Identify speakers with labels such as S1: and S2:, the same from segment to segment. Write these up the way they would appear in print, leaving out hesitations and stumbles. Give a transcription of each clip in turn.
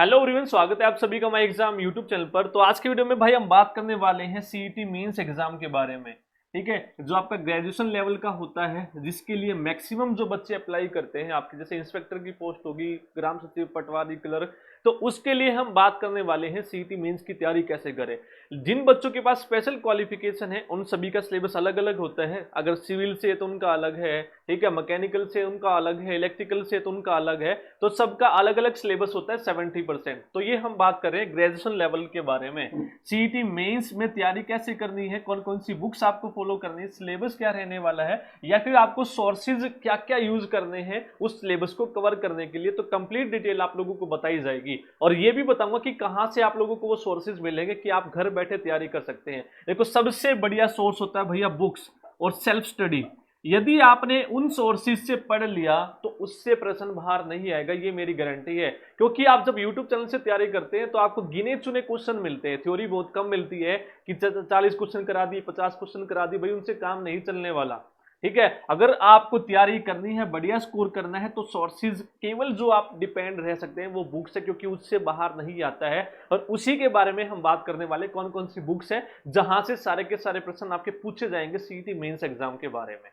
S1: Hello everyone, स्वागत है आप सभी का माई एग्जाम यूट्यूब चैनल पर। तो आज के वीडियो में भाई हम बात करने वाले हैं सीईटी मेंस एग्जाम के बारे में। ठीक है, जो आपका ग्रेजुएशन लेवल का होता है, जिसके लिए मैक्सिमम जो बच्चे अप्लाई करते हैं, आपके जैसे इंस्पेक्टर की पोस्ट होगी, ग्राम सचिव, पटवारी, क्लर्क, तो उसके लिए हम बात करने वाले हैं सीईटी मेंस की तैयारी कैसे करें। जिन बच्चों के पास स्पेशल क्वालिफिकेशन है उन सभी का सिलेबस अलग अलग होता है। अगर सिविल से तो उनका अलग है, ठीक है, मैकेनिकल से उनका अलग है, इलेक्ट्रिकल से तो उनका अलग है, तो सबका अलग अलग सिलेबस होता है 70%। तो ये हम बात कर रहे हैं ग्रेजुएशन लेवल के बारे में। सीईटी मेंस में तैयारी कैसे करनी है, कौन कौन सी बुक्स आपको फॉलो करनी है, सिलेबस क्या रहने वाला है, या फिर आपको सोर्सेज क्या क्या यूज करने हैं उस सिलेबस को कवर करने के लिए, तो कंप्लीट डिटेल आप लोगों को बताई जाएगी। और ये भी बताऊंगा कि कहां से आप लोगों को वो सोर्सेज मिलेंगे कि आप घर बैठे तैयारी कर सकते हैं। देखो, सबसे बढ़िया सोर्स होता है भैया बुक्स और सेल्फ स्टडी। यदि आपने उन सोर्सेज से पढ़ लिया तो उससे प्रश्न बाहर नहीं आएगा, ये मेरी गारंटी है। क्योंकि आप जब यूट्यूब चैनल से तैयारी करते हैं तो आपको गिने चुने क्वेश्चन मिलते हैं, थ्योरी बहुत कम मिलती है कि 40 क्वेश्चन करा दी, 50 क्वेश्चन करा दी, भाई उनसे काम नहीं चलने वाला। ठीक है, अगर आपको तैयारी करनी है, बढ़िया स्कोर करना है, तो सोर्सेज केवल जो आप डिपेंड रह सकते हैं वो बुक्स है, क्योंकि उससे बाहर नहीं आता है। और उसी के बारे में हम बात करने वाले, कौन कौन सी बुक्स है जहां से सारे के सारे प्रश्न आपके पूछे जाएंगे सीईटी मेंस एग्जाम के बारे में।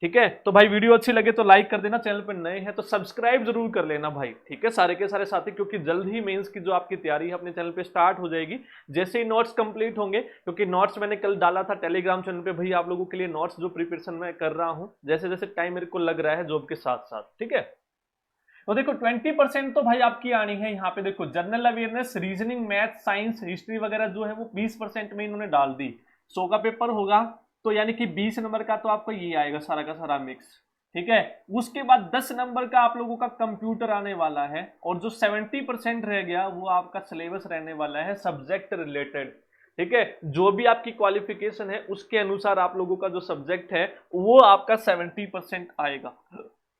S1: ठीक है, तो भाई वीडियो अच्छी लगे तो लाइक कर देना, चैनल पर नए हैं तो सब्सक्राइब जरूर कर लेना भाई। ठीक है, सारे के सारे साथी, क्योंकि जल्द ही मेंस की जो आपकी तैयारी है अपने चैनल पे स्टार्ट हो जाएगी जैसे ही नोट्स कंप्लीट होंगे। क्योंकि नोट्स मैंने कल डाला था टेलीग्राम चैनल पे, भाई आप लोगों के लिए नोट्स जो प्रिपरेशन मैं कर रहा हूं, जैसे जैसे टाइम मेरे को लग रहा है जॉब के साथ साथ। ठीक है, तो देखो 20% तो भाई आपकी आनी है यहाँ पे। देखो, general awareness, reasoning, math, science, history वगैरह जो है वो 20% में इन्होंने डाल दी। 100 का पेपर होगा तो यानी कि 20 नंबर का तो आपको ये आएगा सारा का सारा मिक्स। ठीक है, उसके बाद 10 नंबर का आप लोगों का कंप्यूटर आने वाला है, और जो 70% रह गया वो आपका सिलेबस रहने वाला है सब्जेक्ट रिलेटेड। ठीक है, जो भी आपकी क्वालिफिकेशन है उसके अनुसार आप लोगों का जो सब्जेक्ट है वो आपका 70% आएगा।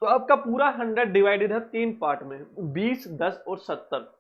S1: तो आपका पूरा 100 डिवाइडेड है 3 पार्ट में, 20, 10 और 70।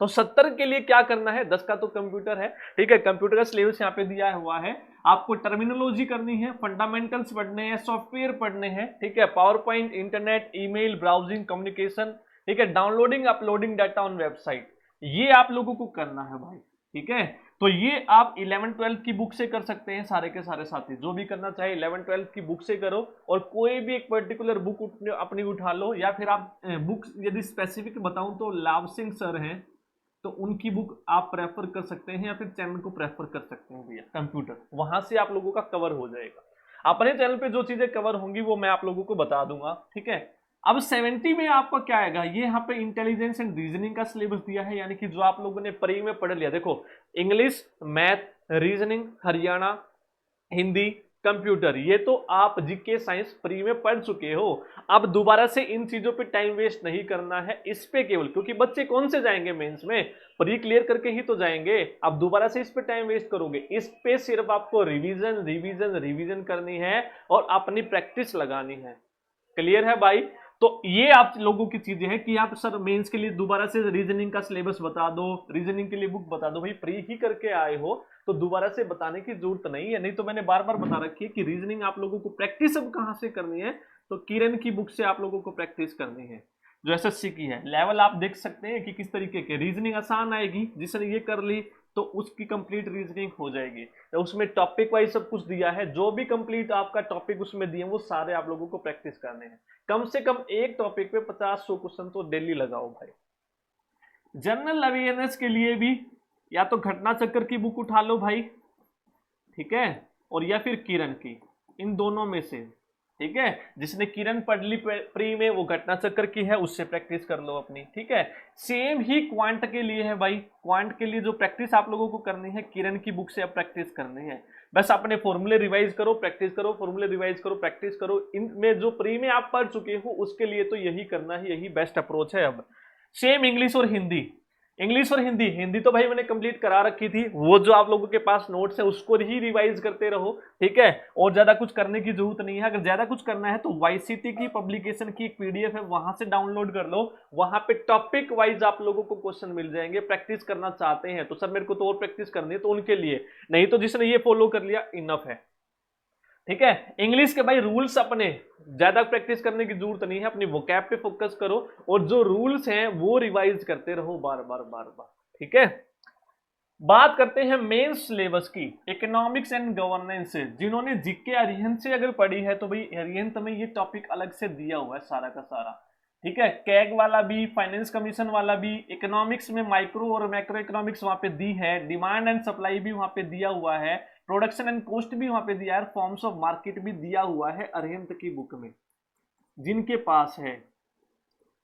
S1: तो 70 के लिए क्या करना है, 10 का तो कंप्यूटर है। ठीक है, कंप्यूटर का सिलेबस यहाँ पे दिया हुआ है। आपको टर्मिनोलॉजी करनी है, फंडामेंटल्स पढ़ने हैं, सॉफ्टवेयर पढ़ने हैं। ठीक है, power point, internet, email, browsing, communication. ठीक है, downloading uploading data on website, ये आप लोगों को करना है भाई। ठीक है, तो ये आप 11-12 की बुक से कर सकते हैं, सारे के सारे साथी जो भी करना चाहे 11-12 की बुक से करो, और कोई भी एक पर्टिकुलर बुक अपनी उठा लो, या फिर आप बुक यदि स्पेसिफिक बताऊं तो लाभ सिंह सर हैं तो उनकी बुक आप प्रेफर कर सकते हैं, या फिर चैनल को प्रेफर कर सकते हैं भैया कंप्यूटर, वहां से आप लोगों का कवर हो जाएगा। अपने चैनल पे जो चीजें कवर होंगी वो मैं आप लोगों को बता दूंगा। ठीक है, अब 70 में आपका क्या आएगा, ये यहाँ पे इंटेलिजेंस एंड रीजनिंग का सिलेबस दिया है, यानी कि जो आप लोगों ने प्री में पढ़ लिया। देखो, English, math, reasoning, Haryana, Hindi, computer, ये तो आप जीके साइंस प्री में पढ़ चुके हो। अब दोबारा से इन चीजों पे टाइम वेस्ट नहीं करना है इस पे केवल, क्योंकि बच्चे कौन से जाएंगे मेंस में, प्री क्लियर करके ही तो जाएंगे। अब दोबारा से इस पे टाइम वेस्ट करोगे, इस पे सिर्फ आपको रिवीजन रिवीजन रिवीजन करनी है और अपनी प्रैक्टिस लगानी है। क्लियर है भाई? तो ये आप लोगों की चीजें हैं कि आप सर मेंस के लिए दोबारा से रीजनिंग का सिलेबस बता दो, रीजनिंग के लिए बुक बता दो। भाई प्री ही करके आए हो तो दोबारा से बताने की जरूरत नहीं है। नहीं तो मैंने बार बार बता रखी है कि रीजनिंग आप लोगों को प्रैक्टिस अब कहां से करनी है, तो किरण की बुक से आप लोगों को प्रैक्टिस करनी है। जो एसएससी की है लेवल आप देख सकते हैं कि किस तरीके के रीजनिंग आसान आएगी, जिसने ये कर ली तो उसकी कंप्लीट रीजनिंग हो जाएगी। तो उसमें टॉपिक वाइज सब कुछ दिया है, जो भी कंप्लीट आपका टॉपिक उसमें दिए वो सारे आप लोगों को प्रैक्टिस करने हैं। कम से कम एक टॉपिक पे 50-100 क्वेश्चन तो डेली लगाओ भाई। जनरल अवेयरनेस के लिए भी या तो घटना चक्र की बुक उठा लो भाई, ठीक है, और या फिर किरण की, इन दोनों में से। ठीक है, जिसने किरण पढ़ ली प्री में वो घटना चक्र की है, उससे प्रैक्टिस कर लो अपनी। ठीक है, सेम ही क्वांट के लिए है भाई। क्वांट के लिए जो प्रैक्टिस आप लोगों को करनी है किरण की बुक से अब प्रैक्टिस करनी है। बस अपने फॉर्मूले रिवाइज करो, प्रैक्टिस करो, फॉर्मूले रिवाइज करो, प्रैक्टिस करो। इनमें जो प्री में आप पढ़ चुके हो उसके लिए तो यही करना है, यही बेस्ट अप्रोच है। अब सेम इंग्लिश और हिंदी, इंग्लिश और हिंदी, हिंदी तो भाई मैंने कंप्लीट करा रखी थी, वो जो आप लोगों के पास नोट्स है उसको ही रिवाइज करते रहो। ठीक है, और ज्यादा कुछ करने की जरूरत नहीं है। अगर ज्यादा कुछ करना है तो वाईसीटी की पब्लिकेशन की एक पीडीएफ है, वहां से डाउनलोड कर लो। वहां पे टॉपिक वाइज आप लोगों को क्वेश्चन मिल जाएंगे। प्रैक्टिस करना चाहते हैं तो सर मेरे को तो और प्रैक्टिस करनी है, तो उनके लिए, नहीं तो जिसने ये फॉलो कर लिया इनफ है। ठीक है। इंग्लिश के भाई रूल्स अपने ज्यादा प्रैक्टिस करने की जरूरत नहीं है, अपनी वोकैब पे फोकस करो और जो रूल्स हैं वो रिवाइज करते रहो बार बार बार बार। ठीक है, बात करते हैं मेन सिलेबस की, इकोनॉमिक्स एंड गवर्नेंस से। जिन्होंने जीके अरिहंत से अगर पढ़ी है तो भाई अरिहंत में ये टॉपिक अलग से दिया हुआ है सारा का सारा। ठीक है, कैग वाला भी, फाइनेंस कमीशन वाला भी, इकोनॉमिक्स में माइक्रो और मैक्रो इकोनॉमिक्स वहां पे दी है, डिमांड एंड सप्लाई भी वहां पे दिया हुआ है, प्रोडक्शन एंड कॉस्ट भी वहां पे दिया है, फॉर्म्स ऑफ मार्केट भी दिया हुआ है अरिहंत की बुक में। जिनके पास है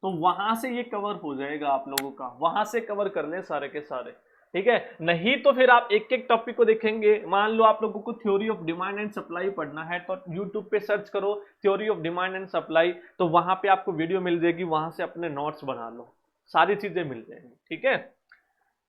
S1: तो वहां से ये कवर हो जाएगा आप लोगों का, वहां से कवर कर लें सारे के सारे। ठीक है, नहीं तो फिर आप एक एक टॉपिक को देखेंगे। मान लो आप लोगों को theory of demand and supply पढ़ना है तो यूट्यूब पे सर्च करो theory of demand and supply, तो वहां पे आपको वीडियो मिल जाएगी, वहां से अपने नोट्स बना लो, सारी चीजें मिल जाएंगी। ठीक है,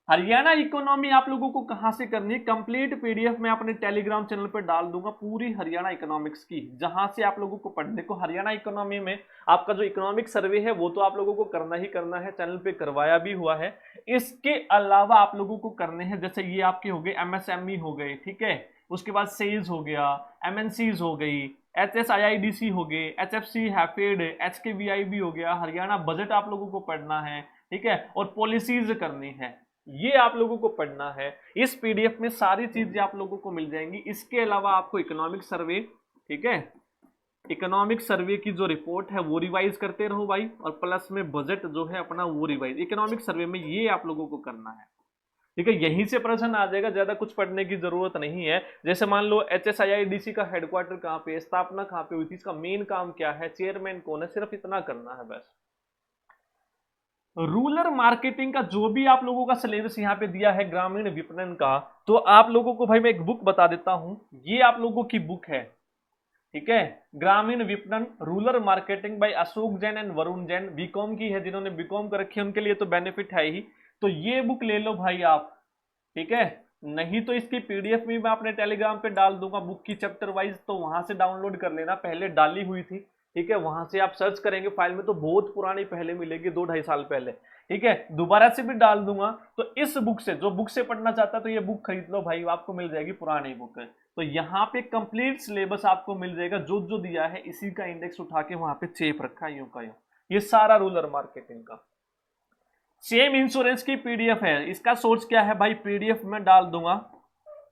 S1: हरियाणा इकोनॉमी आप लोगों को कहां से करनी है, कंप्लीट पीडीएफ मैं अपने टेलीग्राम चैनल पर डाल दूंगा पूरी हरियाणा इकोनॉमिक्स की, जहां से आप लोगों को पढ़ने को। हरियाणा इकोनॉमी में आपका जो इकोनॉमिक सर्वे है वो तो आप लोगों को करना ही करना है, चैनल पे करवाया भी हुआ है। इसके अलावा आप लोगों को करने हैं, जैसे ये आपके हो गए एमएसएमई हो गए, ठीक है, उसके बाद सेल्स हो गया, एमएनसीज हो गई, HSIIDC हो गए, HFC हैफेड, HKVIB हो गया, हरियाणा बजट आप लोगों को पढ़ना है। ठीक है, और पॉलिसीज करनी है, ये आप लोगों को पढ़ना है। इस पीडीएफ में सारी चीजें आप लोगों को मिल जाएंगी। इसके अलावा आपको इकोनॉमिक सर्वे, ठीक है, इकोनॉमिक सर्वे की जो रिपोर्ट है वो रिवाइज करते रहो भाई, और प्लस में बजट जो है अपना वो रिवाइज इकोनॉमिक सर्वे में ये आप लोगों को करना है। ठीक है, यहीं से प्रश्न आ जाएगा, ज्यादा कुछ पढ़ने की जरूरत नहीं है। जैसे मान लो HSIIDC का हेडक्वार्टर कहाँ पे, स्थापना कहाँ पे हुई थी, इसका मेन काम क्या है, चेयरमैन कौन है, सिर्फ इतना करना है बस। रूरल मार्केटिंग का जो भी आप लोगों का सिलेबस यहाँ पे दिया है ग्रामीण विपणन का, तो आप लोगों को भाई मैं एक बुक बता देता हूं, ये आप लोगों की बुक है। ठीक है, ग्रामीण विपणन rural marketing by Ashok Jain and Varun Jain, BCom की है, जिन्होंने बीकॉम कर रखी है उनके लिए तो बेनिफिट है ही, तो ये बुक ले लो भाई आप। ठीक है, नहीं तो इसकी पीडीएफ भी मैं अपने टेलीग्राम पे डाल दूंगा बुक की चैप्टर वाइज, तो वहां से डाउनलोड कर लेना, पहले डाली हुई थी। ठीक है, वहां से आप सर्च करेंगे फाइल में तो बहुत पुरानी पहले मिलेगी, 2-2.5 साल पहले। ठीक है, दोबारा से भी डाल दूंगा। तो इस बुक से, जो बुक से पढ़ना चाहता है तो ये बुक खरीद लो भाई, आपको मिल जाएगी पुरानी बुक है। तो यहाँ पे कंप्लीट सिलेबस आपको मिल जाएगा, जो जो दिया है इसी का इंडेक्स उठा के वहां पे चेप रखा है यूं का यूं, ये सारा रूरल मार्केटिंग का। सेम इंश्योरेंस की पीडीएफ है, इसका सोर्स क्या है भाई, पीडीएफ में डाल दूंगा,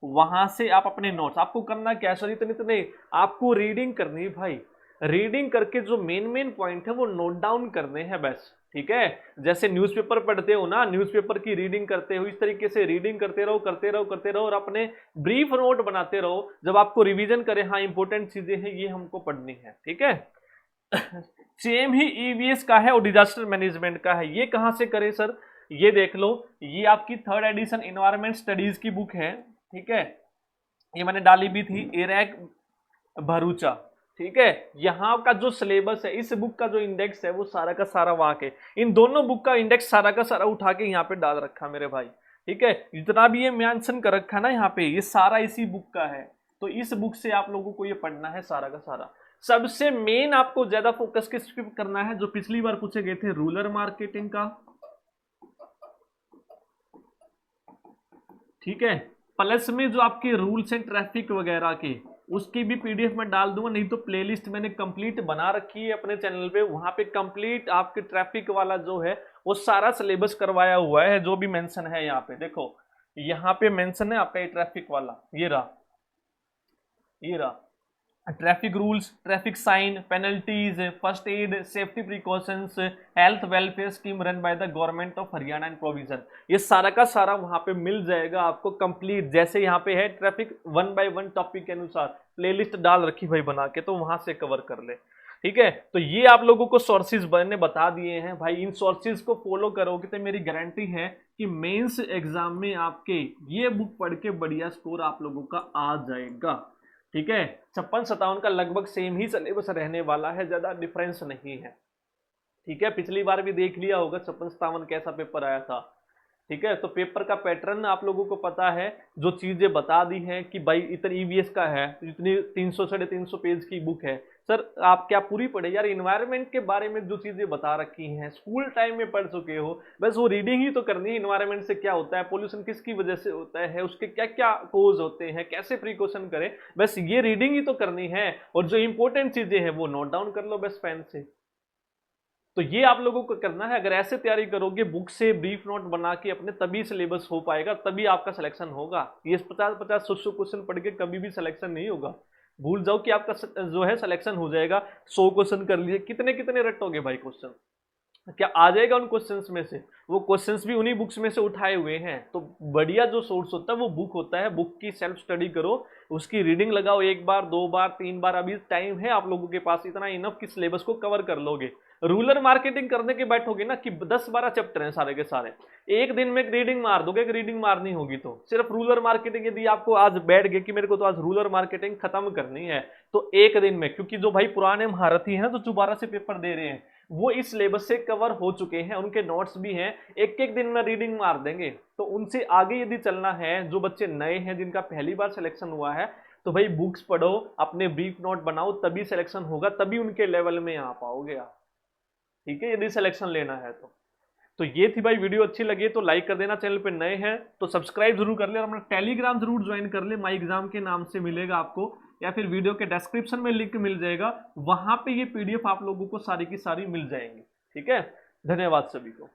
S1: वहां से आप अपने नोट्स, आपको करना क्या है सर, इतने आपको रीडिंग करनी है भाई, रीडिंग करके जो मेन मेन पॉइंट है वो नोट डाउन करने हैं बस। ठीक है, जैसे न्यूज़पेपर पढ़ते हो ना, न्यूज़पेपर की रीडिंग करते हो, इस तरीके से रीडिंग करते रहो करते रहो करते रहो, और अपने ब्रीफ नोट बनाते रहो, जब आपको रिवीजन करे हाँ इंपॉर्टेंट चीजें हैं ये हमको पढ़नी है। ठीक है, सेम ही ईवीएस का है और डिजास्टर मैनेजमेंट का है। ये कहां से करें सर, ये देख लो, ये आपकी 3rd एडिशन एनवायरमेंट स्टडीज की बुक है। ठीक है, ये मैंने डाली भी थी, एरैक भरूचा। ठीक है, यहाँ का जो सिलेबस है, इस बुक का जो इंडेक्स है वो सारा का सारा वहां के, इन दोनों बुक का इंडेक्स सारा का सारा उठा के यहाँ पे डाल रखा मेरे भाई। ठीक है, जितना भी ये मेंशन कर रखा है ना यहाँ पे, ये सारा इसी बुक का है, तो इस बुक से आप लोगों को ये पढ़ना है सारा का सारा। सबसे मेन आपको ज्यादा फोकस किस पे करना है, जो पिछली बार पूछे गए थे रूरल मार्केटिंग का। ठीक है, प्लस में जो आपके रूल्स एंड ट्रैफिक वगैरह के, उसकी भी पीडीएफ में डाल दूंगा, नहीं तो प्लेलिस्ट मैंने कंप्लीट बना रखी है अपने चैनल पे, वहां पे कंप्लीट आपके ट्रैफिक वाला जो है वो सारा सिलेबस करवाया हुआ है, जो भी मेंशन है यहाँ पे देखो, यहाँ पे मेंशन है आपका ये ट्रैफिक वाला, ये रहा, ये रहा, traffic rules, traffic sign, penalties, first aid, safety precautions, health welfare scheme run by the government of Haryana and provision, ये सारा का सारा वहां पे मिल जाएगा आपको कंप्लीट। जैसे यहाँ पे है ट्रैफिक 1 by 1 टॉपिक के अनुसार प्लेलिस्ट डाल रखी भाई बना के, तो वहां से कवर कर ले। ठीक है, तो ये आप लोगों को सोर्सेज मैंने बता दिए हैं भाई, इन सोर्सेज को फॉलो करोगे तो मेरी गारंटी है कि मेंस एग्जाम में आपके ये बुक पढ़ के बढ़िया स्कोर आप लोगों का आ जाएगा। ठीक है, 56-57 का लगभग सेम ही सिलेबस रहने वाला है, ज्यादा डिफरेंस नहीं है। ठीक है, पिछली बार भी देख लिया होगा 56-57 कैसा पेपर आया था। ठीक है। तो पेपर का पैटर्न आप लोगों को पता है, जो चीजें बता दी हैं कि भाई इतनी ईवीएस का है, इतनी 300 350 पेज की बुक है। सर आप क्या पूरी पढ़े यार? इन्वायरमेंट के बारे में जो चीजें बता रखी हैं स्कूल टाइम में पढ़ चुके हो, बस वो रीडिंग ही तो करनी है। इन्वायरमेंट से क्या होता है, पोल्यूशन किसकी वजह से होता है, उसके क्या क्या कोज होते हैं, कैसे प्रिकॉशन करें, बस ये रीडिंग ही तो करनी है। और जो इंपॉर्टेंट चीजें हैं वो नोट डाउन कर लो बस पेन से। तो ये आप लोगों को करना है। अगर ऐसे तैयारी करोगे बुक से ब्रीफ नोट बना के अपने, तभी सिलेबस हो पाएगा, तभी आपका सिलेक्शन होगा। ये 50-50 100 क्वेश्चन पढ़ के कभी भी सिलेक्शन नहीं होगा। भूल जाओ कि आपका जो है सिलेक्शन हो जाएगा। 100 क्वेश्चन कर लिए, कितने कितने रटोगे भाई क्वेश्चन? क्या आ जाएगा उन क्वेश्चंस में से? वो क्वेश्चंस भी उन्हीं बुक्स में से उठाए हुए हैं। तो बढ़िया जो सोर्स होता है वो बुक होता है। बुक की सेल्फ स्टडी करो, उसकी रीडिंग लगाओ, 1 बार 2 बार 3 बार। अभी टाइम है आप लोगों के पास इतना इनफ कि सिलेबस को कवर कर लोगे। रूरल मार्केटिंग करने के बैठोगे ना कि 10-12 चैप्टर हैं सारे के सारे, एक दिन में रीडिंग मार दोगे। रीडिंग मारनी होगी तो सिर्फ रूरल मार्केटिंग, यदि आपको आज बैठ गए कि मेरे को तो आज रूरल मार्केटिंग खत्म करनी है, तो एक दिन में, क्योंकि जो भाई पुराने महारथी हैं जो दोबारा से पेपर दे रहे हैं, वो इस सिलेबस से कवर हो चुके हैं, उनके नोट्स भी हैं, एक एक दिन में रीडिंग मार देंगे। तो उनसे आगे यदि चलना है, जो बच्चे नए हैं जिनका पहली बार सिलेक्शन हुआ है, तो भाई बुक्स पढ़ो, अपने ब्रीफ नोट बनाओ, तभी सिलेक्शन होगा, तभी उनके लेवल में आ पाओगे आप। ठीक है, यदि सिलेक्शन लेना है तो ये थी भाई वीडियो। अच्छी लगी तो लाइक कर देना, चैनल पे नए हैं तो सब्सक्राइब जरूर कर ले, और अपना टेलीग्राम जरूर ज्वाइन कर ले, माई एग्जाम के नाम से मिलेगा आपको, या फिर वीडियो के डिस्क्रिप्शन में लिंक मिल जाएगा, वहां पे ये पीडीएफ आप लोगों को सारी की सारी मिल जाएंगी। ठीक है, धन्यवाद सभी को।